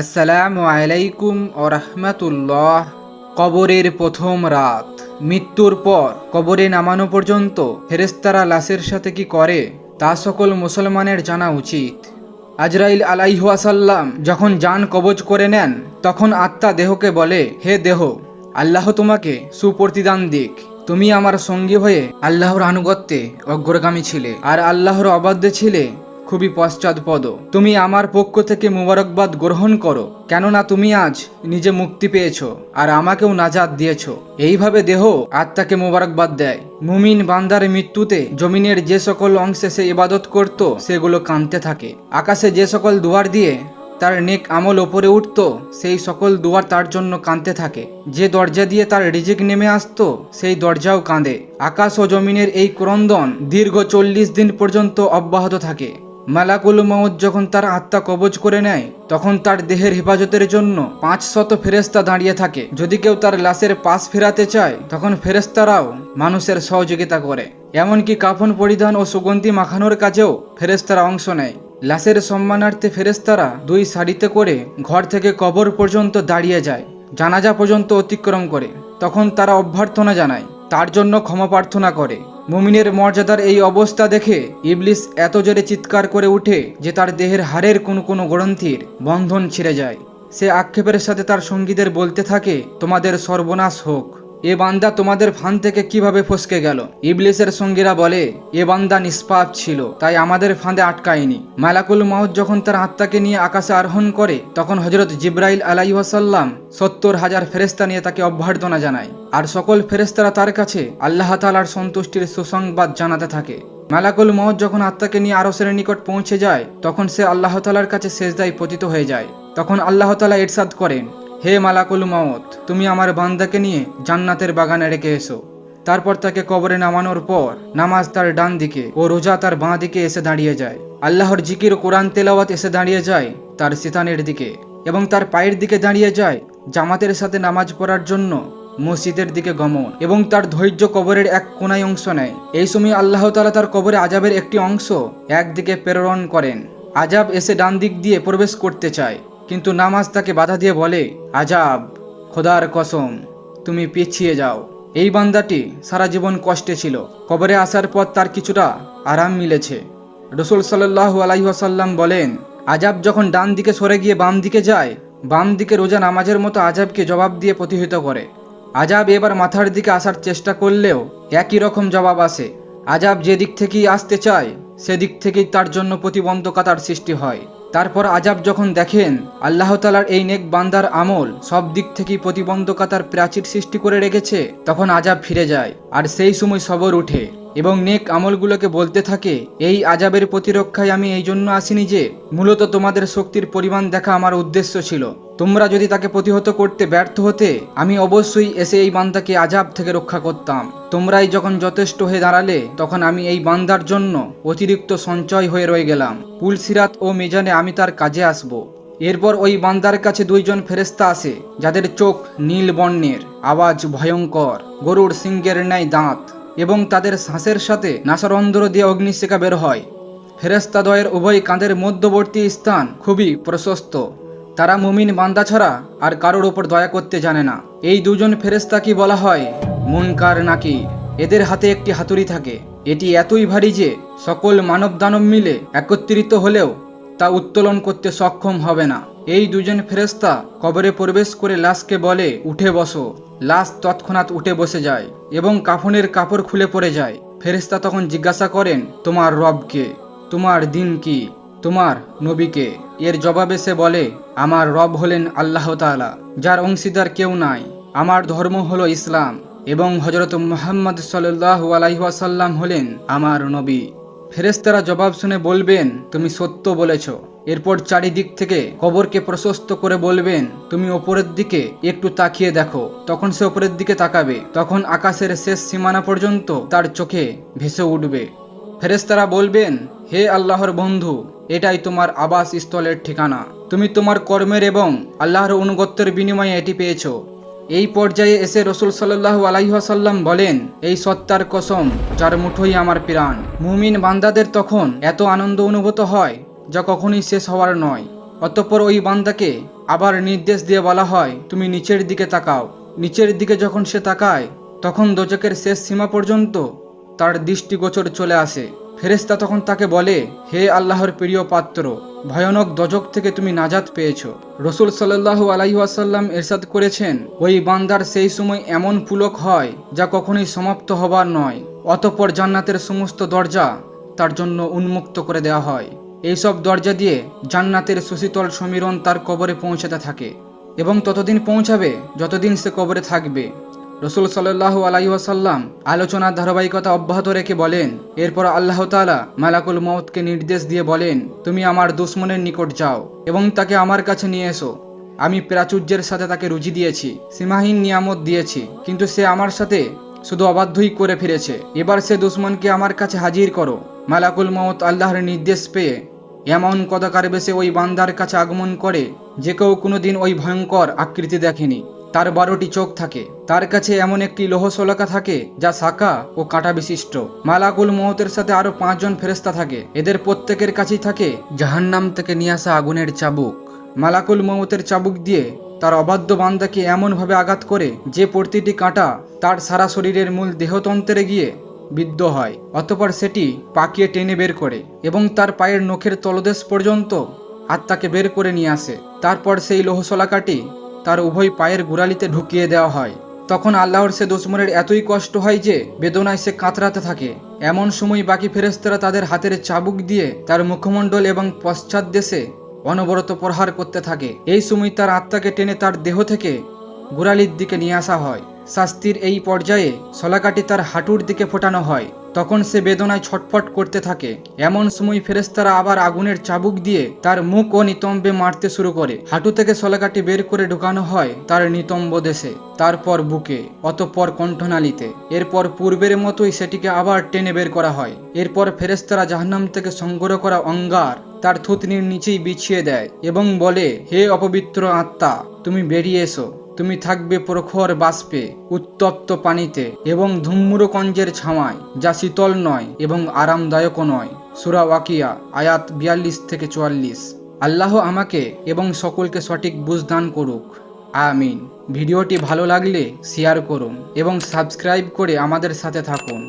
আসসালামু আলাইকুম ও রহমতুল্লাহ। কবরের প্রথম রাত, মৃত্যুর পর কবরে নামানো পর্যন্ত ফেরেশতারা লাশের সাথে কি করে তা সকল মুসলমানের জানা উচিত। আজরাইল আলাইহিসসালাম যখন জান কবজ করে নেন, তখন আত্মা দেহকে বলে, হে দেহ, আল্লাহ তোমাকে সুপ্রতিদান দিক। তুমি আমার সঙ্গী হয়ে আল্লাহর আনুগত্যে অগ্রগামী ছিলে আর আল্লাহর অবাধ্য ছিলে খুবই পশ্চাৎপদ। তুমি আমার পক্ষ থেকে মুবারকবাদ গ্রহণ করো, কেননা তুমি আজ নিজে মুক্তি পেয়েছ আর আমাকেও নাজাত দিয়েছ। এইভাবে দেহ আত্মাকে মুবারকবাদ দেয়। মুমিন বান্দার মৃত্যুতে জমিনের যে সকল অংশে সে ইবাদত করত সেগুলো কাঁদতে থাকে। আকাশে যে সকল দুয়ার দিয়ে তার নেক আমল ওপরে উঠত সেই সকল দুয়ার তার জন্য কাঁদতে থাকে। যে দরজা দিয়ে তার রিজিক নেমে আসতো সেই দরজাও কাঁদে। আকাশ ও জমিনের এই ক্রন্দন দীর্ঘ 40 দিন পর্যন্ত অব্যাহত থাকে। মালাকুল মউত যখন তার আত্মা কবজ করে নেয়, তখন তার দেহের হেফাজতের জন্য 500 ফেরেশতা দাঁড়িয়ে থাকে। যদি কেউ তার লাশের পাশ ফেরাতে চায়, তখন ফেরেশতারাও মানুষের সহযোগিতা করে। এমনকি কাফন পরিধান ও সুগন্ধি মাখানোর কাজেও ফেরেশতারা অংশ নেয়। লাশের সম্মানার্থে ফেরেশতারা 2 সারিতে করে ঘর থেকে কবর পর্যন্ত দাঁড়িয়ে যায়, জানাজা পর্যন্ত অতিক্রম করে। তখন তারা অভ্যর্থনা জানায়, তার জন্য ক্ষমা প্রার্থনা করে। মুমিনের মর্যাদার এই অবস্থা দেখে ইবলিস এত জোরে চিৎকার করে উঠে যে তার দেহের হাড়ের কোনো গ্রন্থির বন্ধন ছিঁড়ে যায়। সে আক্ষেপের সাথে তার সঙ্গীদের বলতে থাকে, তোমাদের সর্বনাশ হোক, এ বান্দা তোমাদের ফান থেকে কিভাবে ফসকে গেল। ইবলিসের সঙ্গীরা বলে, এ বান্দা নিষ্পাপ ছিল, তাই আমাদের ফাঁদে আটকায়নি। মালাকুল মউত যখন তার আত্মাকে নিয়ে আকাশে আরোহণ করে, তখন হযরত জিবরাইল আলাইহিসসালাম 70,000 ফেরেশতা নিয়ে তাকে অভ্যর্থনা জানায়। আর সকল ফেরেশতারা তার কাছে আল্লাহ তাআলার সন্তুষ্টির সুসংবাদ জানাতে থাকে। মালাকুল মউত যখন আত্মাকে নিয়ে আরশের নিকট পৌঁছে যায়, তখন সে আল্লাহ তাআলার কাছে সেজদায় পতিত হয়ে যায়। তখন আল্লাহ তাআলা ইরশাদ করেন, হে মালাকুল মউত, তুমি আমার বান্দাকে নিয়ে জান্নাতের বাগানে রেখে এসো। তারপর তাকে কবরে নামানোর পর নামাজ তার ডান দিকে ও রোজা তার বাঁ দিকে এসে দাঁড়িয়ে যায়। আল্লাহর জিকির ও কোরআন তেলাওয়াত এসে দাঁড়িয়ে যায় তার সিতানের দিকে, এবং তার পায়ের দিকে দাঁড়িয়ে যায় জামাতের সাথে নামাজ পড়ার জন্য মসজিদের দিকে গমন, এবং তার ধৈর্য কবরের এক কোনায় অংশ নেয়। এই সময় আল্লাহ তাআলা তার কবরে আজাবের একটি অংশ একদিকে প্রেরণ করেন। আজাব এসে ডান দিক দিয়ে প্রবেশ করতে চায়, কিন্তু নামাজ তাকে বাধা দিয়ে বলে, আজাব, খোদার কসম, তুমি পিছিয়ে যাও। এই বান্দাটি সারা জীবন কষ্টে ছিল, কবরে আসার পর তার কিছুটা আরাম মিলেছে। রাসূল সাল্লাল্লাহু আলাইহি ওয়াসাল্লাম বলেন, আজাব যখন ডান দিকে সরে গিয়ে বাম দিকে যায়, বাম দিকে রোজা নামাজের মতো আজাবকে জবাব দিয়ে প্রতিহত করে। আজাব এবার মাথার দিকে আসার চেষ্টা করলেও একই রকম জবাব আসে। আজাব যে দিক থেকেই আসতে চায় সেদিক থেকেই তার জন্য প্রতিবন্ধকতার সৃষ্টি হয়। তারপর আজাব যখন দেখেন আল্লাহ তাআলার এই নেক বান্দার আমল সব দিক থেকেই প্রতিবন্ধকতার প্রাচীর সৃষ্টি করে রেখেছে, তখন আজাব ফিরে যায় আর সেই সময় সবর উঠে এবং নেক আমলগুলোকে বলতে থাকে, এই আজাবের প্রতিরক্ষায় আমি এই জন্য আসিনি যে মূলত তোমাদের শক্তির পরিমাণ দেখা আমার উদ্দেশ্য ছিল। তোমরা যদি তাকে প্রতিহত করতে ব্যর্থ হতে, আমি অবশ্যই এসে এই বান্দাকে আজাব থেকে রক্ষা করতাম। তোমরাই যখন যথেষ্ট হয়ে দাঁড়ালে, তখন আমি এই বান্দার জন্য অতিরিক্ত সঞ্চয় হয়ে রয়ে গেলাম। পুলসিরাত ও মিজানে আমি তার কাজে আসব। এরপর ওই বান্দার কাছে 2 জন ফেরেশতা আসে, যাদের চোখ নীল বর্ণের, আওয়াজ ভয়ঙ্কর, গরুর সিংহের ন্যায় দাঁত, এবং তাদের শ্বাসের সাথে নাসারন্ধ্র দিয়ে অগ্নিশিখা বের হয়। ফেরেশতাদ্বয়ের উভয় কাঁধের মধ্যবর্তী স্থান খুবই প্রশস্ত। তারা মুমিন বান্দা ছাড়া আর কারোর ওপর দয়া করতে জানে না। এই 2 জন ফেরেশতাকে বলা হয় মুনকার নাকির। এদের হাতে একটি হাতুড়ি থাকে, এটি এতই ভারী যে সকল মানব দানব মিলে একত্রিত হলেও তা উত্তোলন করতে সক্ষম হবে না। এই 2 জন ফেরেশতা কবরে প্রবেশ করে লাশকে বলে, উঠে বসো। লাশ তৎক্ষণাৎ উঠে বসে যায় এবং কাফনের কাপড় খুলে পড়ে যায়। ফেরেশতা তখন জিজ্ঞাসা করেন, তোমার রবকে? তোমার দিন কি? তোমার নবীকে? এর জবাবে সে বলে, আমার রব হলেন আল্লাহ তাআলা, যার অংশীদার কেউ নাই। আমার ধর্ম হলো ইসলাম, এবং হযরত মুহাম্মদ সাল্লাল্লাহু আলাইহি ওয়াসাল্লাম হলেন আমার নবী। ফেরেশতারা জবাব শুনে বলবেন, তুমি সত্য বলেছ। এরপর চারিদিক থেকে কবরকে প্রশস্ত করে বলবেন, তুমি ওপরের দিকে একটু তাকিয়ে দেখো। তখন সে ওপরের দিকে তাকাবে, তখন আকাশের শেষ সীমানা পর্যন্ত তার চোখে ভেসে উঠবে। ফেরেশতারা বলবেন, হে আল্লাহর বন্ধু, এটাই তোমার আবাস স্থলের ঠিকানা। তুমি তোমার কর্মের এবং আল্লাহর অনুগত্যের বিনিময়ে এটি পেয়েছো। এই পর্যায়ে এসে রাসূল সাল্লাল্লাহু আলাইহি ওয়াসাল্লাম বলেন, এই সত্তার কসম যার মুঠোই আমার প্রাণ। মুমিন বান্দাদের তখন এত আনন্দ অনুভূত হয় যা কখনোই শেষ হওয়ার নয়। অতঃপর ওই বান্দাকে আবার নির্দেশ দিয়ে বলা হয় তুমি নিচের দিকে তাকাও। নিচের দিকে যখন সে তাকায় তখন দোজখের শেষ সীমা পর্যন্ত তার দৃষ্টিগোচর চলে আসে। ফেরেশতা তখন তাকে বলে, হে আল্লাহর প্রিয় পাত্র, ভয়ানক দোজখ থেকে তুমি নাজাত পেয়েছো। রসুল সাল্লাল্লাহু আলাইহি ওয়াসাল্লাম ইরশাদ করেছেন, ওই বান্দার সেই সময় এমন পুলক হয় যা কখনোই সমাপ্ত হবার নয়। অতঃপর জান্নাতের সমস্ত দরজা তার জন্য উন্মুক্ত করে দেওয়া হয়। এইসব দরজা দিয়ে জান্নাতের সুশীতল সমীরণ তার কবরে পৌঁছাতে থাকে এবং ততদিন পৌঁছাবে যতদিন সে কবরে থাকবে। রসুল সাল্লাল্লাহু আলাইহি ওয়াসাল্লাম আলোচনার ধারাবাহিকতা অব্যাহত রেখে বলেন, এরপর আল্লাহ তাআলা মালাকুল মউতকে নির্দেশ দিয়ে বলেন, তুমি আমার দুশমনের নিকট যাও এবং তাকে আমার কাছে নিয়ে এসো। আমি প্রাচুর্যের সাথে তাকে রুজি দিয়েছি, সীমাহীন নিয়ামত দিয়েছি, কিন্তু সে আমার সাথে শুধু অবাধ্যই করে ফিরেছে। এবার সে দুশমনকে আমার কাছে হাজির করো। মালাকুল মউত আল্লাহর নির্দেশ পেয়ে এমন কদাকার বেশে ওই বান্দার কাছে আগমন করে যে কেউ কোনোদিন ওই ভয়ঙ্কর আকৃতি দেখেনি। তার 12টি চোখ থাকে, তার কাছে এমন একটি লৌহশলাকা থাকে যা শাখা ও কাঁটা বিশিষ্ট। মালাকুল মউতের সাথে আরো 5 জন ফেরেশতা থাকে, এদের প্রত্যেকের কাছেই থাকে জাহান্নাম থেকে নিয়ে আসা আগুনের চাবুক। মালাকুল মউতের চাবুক দিয়ে তার অবাধ্য বান্দাকে এমনভাবে আঘাত করে যে প্রতিটি কাঁটা তার সারা শরীরের মূল দেহতন্ত্রে গিয়ে বিদ্ধ হয়, অতঃপর সেটি পাকিয়ে টেনে বের করে এবং তার পায়ের নখের তলদেশ পর্যন্ত আত্মাকে বের করে নিয়ে আসে। তারপর সেই লৌহশলাকাটি তার উভয় পায়ের গোড়ালিতে ঢুকিয়ে দেওয়া হয়। তখন আল্লাহর সে দুশমনের এতই কষ্ট হয় যে বেদনায় সে কাতরাতে থাকে। এমন সময় বাকি ফেরেশতারা তাদের হাতের চাবুক দিয়ে তার মুখমণ্ডল এবং পশ্চাৎ দেশে অনবরত প্রহার করতে থাকে। এই সময় তার আত্মাকে টেনে তার দেহ থেকে গোড়ালির দিকে নিয়ে আসা হয়। শাস্তির এই পর্যায়ে শলাকাটি তার হাঁটুর দিকে ফোটানো হয়, তখন সে বেদনায় ছটফট করতে থাকে। এমন সময় ফেরেশতারা আবার আগুনের চাবুক দিয়ে তার মুখ ও নিতম্বে মারতে শুরু করে। হাঁটু থেকে শলাকাটি বের করে ঢুকানো হয় তার নিতম্ব দেশে, তারপর বুকে, অতঃপর কণ্ঠনালীতে। এরপর পূর্বের মতোই সেটিকে আবার টেনে বের করা হয়। এরপর ফেরেশতারা জাহান্নাম থেকে সংগ্রহ করা অঙ্গার তার থুতনির নিচেই বিছিয়ে দেয় এবং বলে, হে অপবিত্র আত্মা, তুমি বেরিয়ে এসো। তুমি থাকবে প্রখর বাষ্পে, উত্তপ্ত পানিতে এবং ধূম্রকঞ্জের ছাওয়ায়, যা শীতল নয় এবং আরামদায়কও নয়। সূরা ওয়াকিয়া আয়াত 42 থেকে 44। আল্লাহ আমাকে এবং সকলকে সঠিক বুঝ দান করুক, আমিন। ভিডিওটি ভালো লাগলে শেয়ার করুন এবং সাবস্ক্রাইব করে আমাদের সাথে থাকুন।